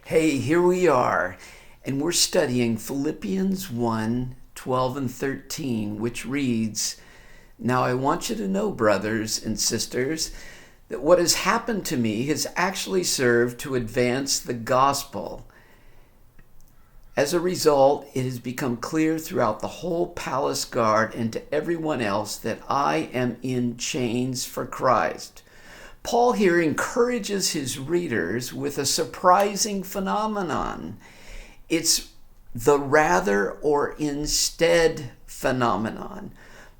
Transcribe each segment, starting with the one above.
Hey, here we are, and we're studying Philippians 1:12 and 13, which reads, "Now I want you to know, brothers and sisters, that what has happened to me has actually served to advance the gospel. As a result, it has become clear throughout the whole palace guard and to everyone else that I am in chains for Christ." Paul here encourages his readers with a surprising phenomenon. It's the rather or instead phenomenon.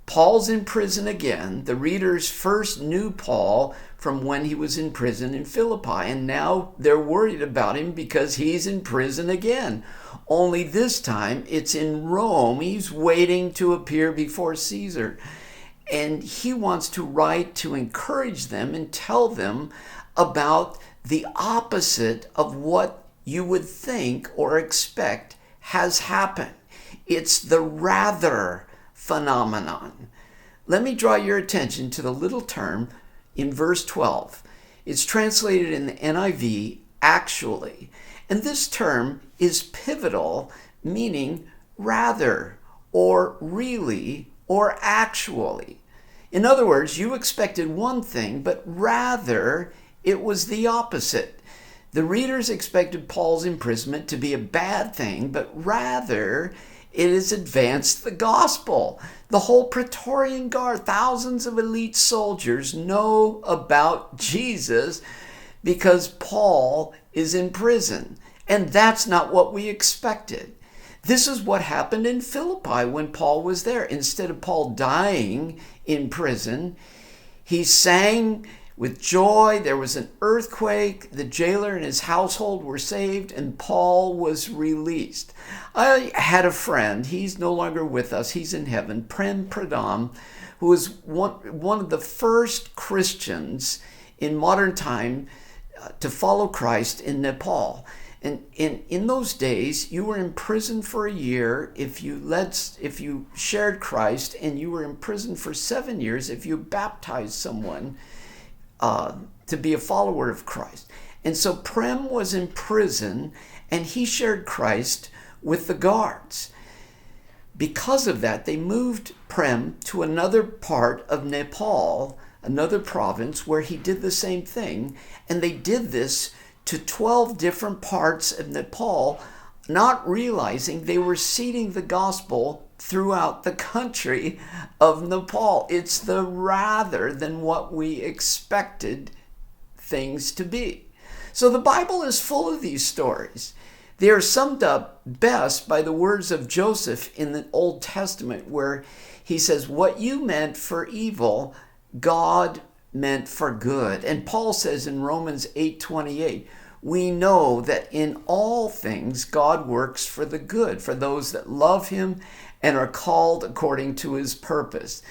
Paul's in prison again. The readers first knew Paul from when he was in prison in Philippi, and now they're worried about him because he's in prison again. Only this time it's in Rome. He's waiting to appear before Caesar. And he wants to write to encourage them and tell them about the opposite of what you would think or expect has happened. It's the rather phenomenon. Let me draw your attention to the little term in verse 12. It's translated in the NIV, actually. And this term is pivotal, meaning rather, or really, or actually. In other words, you expected one thing, but rather it was the opposite. The readers expected Paul's imprisonment to be a bad thing, but rather it has advanced the gospel. The whole Praetorian Guard, thousands of elite soldiers know about Jesus because Paul is in prison. And that's not what we expected. This is what happened in Philippi when Paul was there. Instead of Paul dying in prison, he sang with joy. There was an earthquake. The jailer and his household were saved, and Paul was released. I had a friend. He's no longer with us. He's in heaven. Prem, who was one of the first Christians in modern time to follow Christ in Nepal. And in those days, you were in prison for a year if you shared Christ, and you were in prison for 7 years if you baptized someone to be a follower of Christ. And so Prem was in prison, and he shared Christ with the guards. Because of that, they moved Prem to another part of Nepal, another province, where he did the same thing. And they did this to 12 different parts of Nepal, not realizing they were seeding the gospel throughout the country of Nepal. It's the rather than what we expected things to be. So the Bible is full of these stories. They are summed up best by the words of Joseph in the Old Testament, where he says, "What you meant for evil, God meant for good." And Paul says in Romans 8:28, "We know that in all things God works for the good, for those that love him and are called according to his purpose."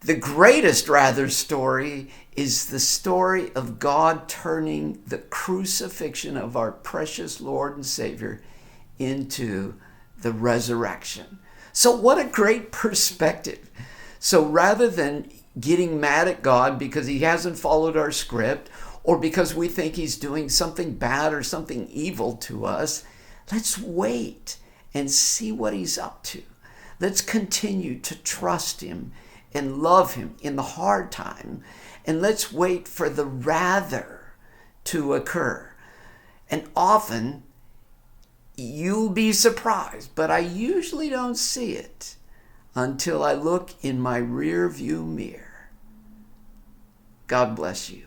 The greatest rather story is the story of God turning the crucifixion of our precious Lord and Savior into the resurrection. So what a great perspective. So rather than getting mad at God because he hasn't followed our script, or because we think he's doing something bad or something evil to us, let's wait and see what he's up to. Let's continue to trust him and love him in the hard time. And let's wait for the rather to occur. And often you'll be surprised, but I usually don't see it until I look in my rear view mirror. God bless you.